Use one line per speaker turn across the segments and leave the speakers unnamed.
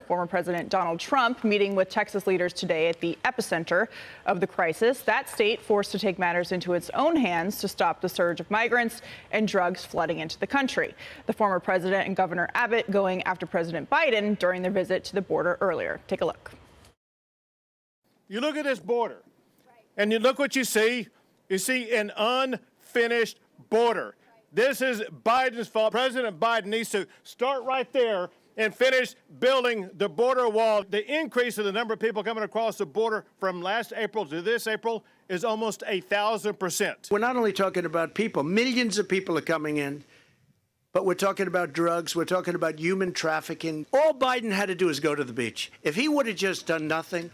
former President Donald Trump meeting with Texas leaders today at the epicenter of the crisis. That state forced to take matters into its own hands to stop the surge of migrants and drugs flooding into the country. The former president and Governor Abbott going after President Biden during their visit to the border earlier. Take a look.
You look at this border, and you look what you see. You see an unfinished border. This is Biden's fault. President Biden needs to start right there and finish building the border wall. The increase in the number of people coming across the border from last April to this April is almost 1,000%.
We're not only talking about people, millions of people are coming in, but we're talking about drugs, we're talking about human trafficking. All Biden had to do is go to the beach. If he would have just done nothing,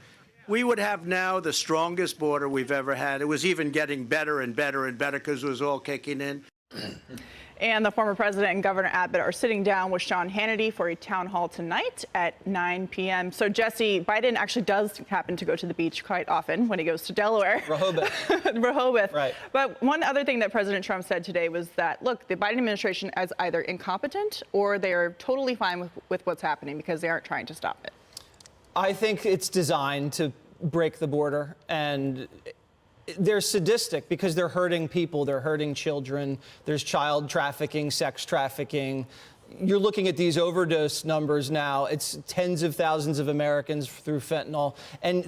we would have now the strongest border we've ever had. It was even getting better and better and better because it was all kicking in.
And the former president and Governor Abbott are sitting down with Sean Hannity for a town hall tonight at 9 p.m. So, Jesse, Biden actually does happen to go to the beach quite often when he goes to Delaware.
Rehoboth.
Rehoboth.
Right.
But one other thing that President Trump said today was that, look, the Biden administration is either incompetent or they are totally fine with what's happening because they aren't trying to stop it.
I think it's designed to break the border, and they're sadistic because they're hurting people, they're hurting children, there's child trafficking, sex trafficking. You're looking at these overdose numbers now. It's tens of thousands of Americans through fentanyl. And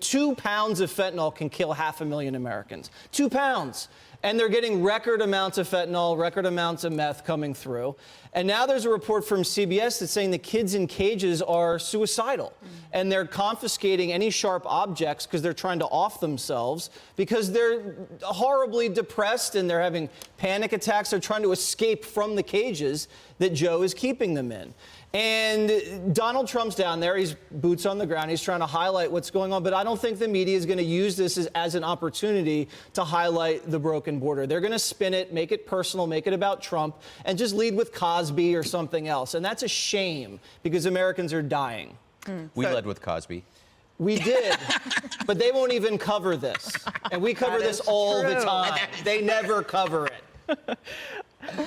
2 pounds of fentanyl can kill 500,000 Americans. 2 pounds. And they're getting record amounts of fentanyl, record amounts of meth coming through. And now there's a report from CBS that's saying the kids in cages are suicidal. And they're confiscating any sharp objects because they're trying to off themselves because they're horribly depressed and they're having panic attacks. They're trying to escape from the cages that Joe is keeping them in. And Donald Trump's down there. He's boots on the ground. He's trying to highlight what's going on. But I don't think the media is going to use this as an opportunity to highlight the broken border. They're going to spin it, make it personal, make it about Trump, and just lead with Cosby or something else. And that's a shame because Americans are dying.
We led with Cosby.
We did, but they won't even cover this. And we cover this all the time. They never cover it.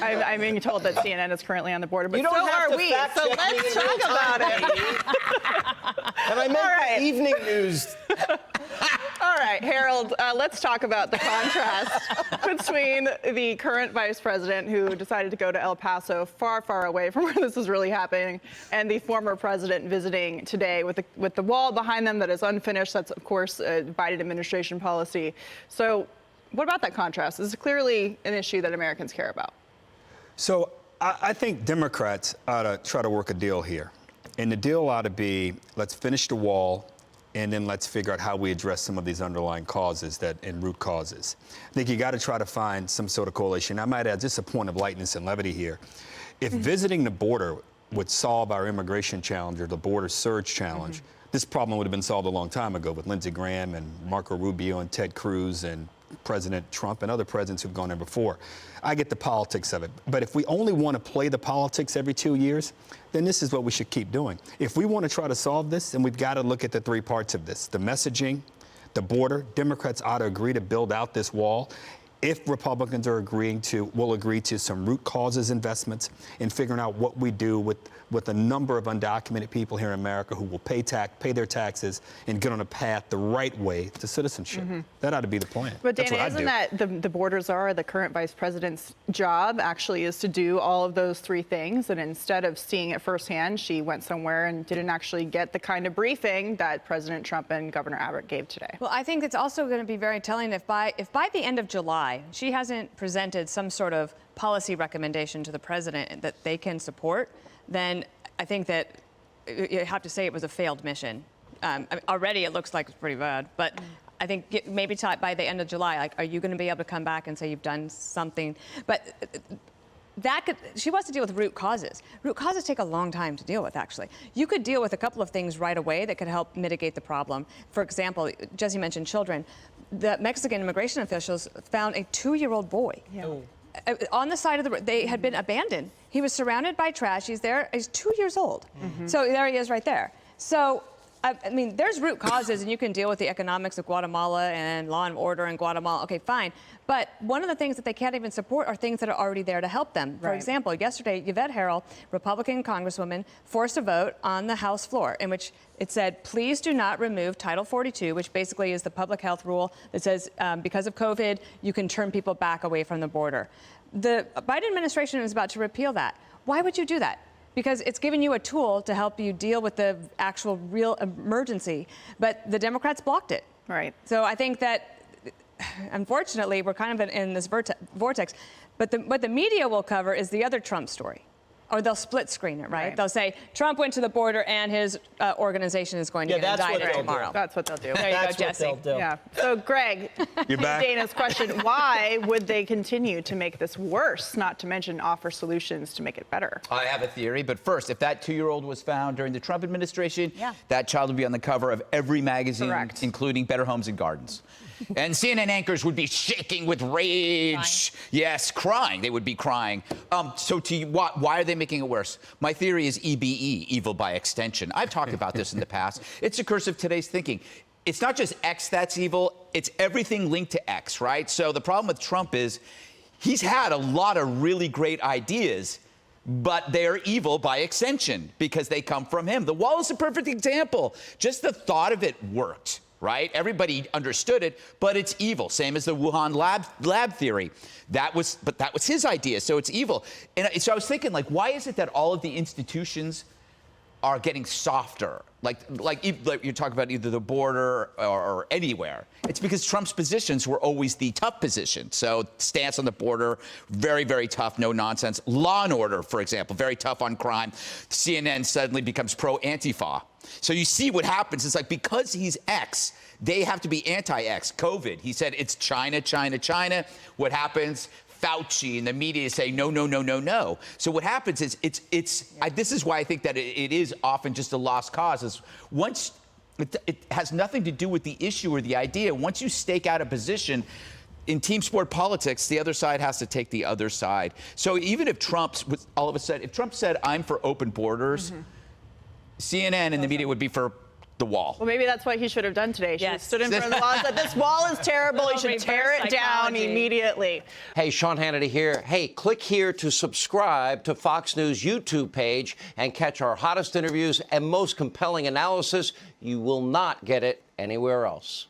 I'm being told that CNN is currently on the border, but
you don't
so
have
are
to
we.
fact
So
check me
let's
in real
talk about
time,
it.
And I meant evening news.
All right, Harold, let's talk about the contrast between the current vice president who decided to go to El Paso, far, far away from where this is really happening, and the former president visiting today with the wall behind them that is unfinished. That's, of course, a Biden administration policy. So what about that contrast? This is clearly an issue that Americans care about.
So I think Democrats ought to try to work a deal here. And the deal ought to be, let's finish the wall, and then let's figure out how we address some of these underlying causes and root causes. I think you got to try to find some sort of coalition. I might add just a point of lightness and levity here. If visiting the border would solve our immigration challenge or the border surge challenge, this problem would have been solved a long time ago with Lindsey Graham and Marco Rubio and Ted Cruz and President Trump and other presidents who've gone there before. I get the politics of it. But if we only want to play the politics every 2 years, then this is what we should keep doing. If we want to try to solve this, then we've got to look at the 3 parts of this: the messaging, the border. Democrats ought to agree to build out this wall. If Republicans will agree to some root causes investments in figuring out what we do with a number of undocumented people here in America who will pay their taxes and get on a path the right way to citizenship. That ought to be the plan.
But Dana, isn't that the border czar, the current vice president's job actually is to do all of those 3 things? And instead of seeing it firsthand, she went somewhere and didn't actually get the kind of briefing that President Trump and Governor Abbott gave today.
Well, I think it's also going to be very telling if by the end of July, she hasn't presented some sort of policy recommendation to the president that they can support, then I think that you have to say it was a failed mission. I mean, already it looks like it's pretty bad, but I think maybe by the end of July, like, are you going to be able to come back and say you've done something? But she wants to deal with root causes. Root causes take a long time to deal with, actually. You could deal with a couple of things right away that could help mitigate the problem. For example, Jesse mentioned children. The Mexican immigration officials found a 2-year-old boy on the side of the road. They had been abandoned. He was surrounded by trash. He's there. He's 2 years old. So there he is right there. So I mean, there's root causes, and you can deal with the economics of Guatemala and law and order in Guatemala. Okay, fine. But one of the things that they can't even support are things that are already there to help them. For example, yesterday, Yvette Herrell, Republican Congresswoman, forced a vote on the House floor in which it said, please do not remove Title 42, which basically is the public health rule that says because of COVID, you can turn people back away from the border. The Biden administration is about to repeal that. Why would you do that? Because it's giving you a tool to help you deal with the actual real emergency. But the Democrats blocked it.
Right.
So I think that, unfortunately, we're kind of in this vortex. But what the media will cover is the other Trump story. Or they'll split screen it, right? They'll say Trump went to the border and his organization is going to get indicted tomorrow.
That's what they'll do.
There you
That's
go,
what
Jesse.
they'll do.
Yeah. So, Greg,
You're back.
Dana's question, why would they continue to make this worse, not to mention offer solutions to make it better?
I have a theory, but first, if that 2-year-old was found during the Trump administration,
Yeah.
that child would be on the cover of every magazine,
Correct.
including Better Homes and Gardens. And CNN anchors would be shaking with rage. Yes, crying. They would be crying. So to you, why are they making it worse? My theory is EBE, evil by extension. I've talked about this in the past. It's a curse of today's thinking. It's not just X that's evil, it's everything linked to X, right? So the problem with Trump is he's had a lot of really great ideas, but they're evil by extension because they come from him. The wall is a perfect example. Just the thought of it worked. Right? Everybody understood it, but it's evil. Same as the Wuhan lab theory. That was his idea, so it's evil. And so I was thinking, like, why is it that all of the institutions are getting softer? Like you talk about either the border or anywhere. It's because Trump's positions were always the tough position. So stance on the border, very, very tough, no nonsense. Law and order, for example, very tough on crime. CNN suddenly becomes pro-Antifa. So you see what happens. It's like because he's X, they have to be anti-X. COVID, he said it's China, China, China. What happens? Fauci and the media say no, no, no, no, no. So what happens is this is why I think that it is often just a lost cause. Is once it has nothing to do with the issue or the idea. Once you stake out a position in team sport politics, the other side has to take the other side. So even if Trump said I'm for open borders, CNN and the media would be for the wall.
Well, maybe that's what he should have done today. He should have
Yes.
stood in front of the wall and said, this wall is terrible. He should tear it down immediately.
Hey, Sean Hannity here. Hey, click here to subscribe to Fox News YouTube page and catch our hottest interviews and most compelling analysis. You will not get it anywhere else.